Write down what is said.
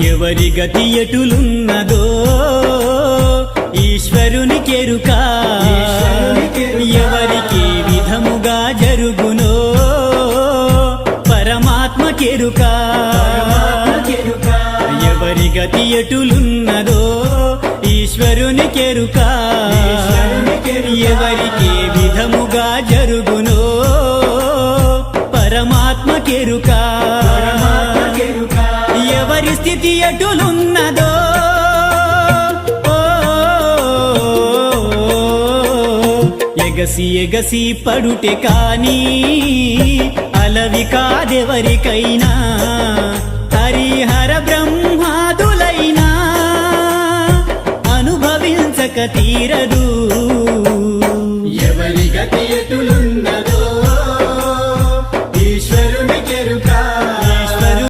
ఎవరి గతి ఎటులున్నదో ఈశ్వరునికెరుక ఎవరికి విధముగా జరుగునో పరమాత్మకెరుక ఎవరి గతి ఎటులున్నదో ఈశ్వరునికెరుక ఎవరికి విధముగా జరుగునో పరమాత్మకెరుక ఎవరి స్థితి ఎటులున్నదో ఎగసి ఎగసి పడుటే కాని అలవి కాదెవరికైనా హరిహర బ్రహ్మాదులైనా అనుభవించక తీరదు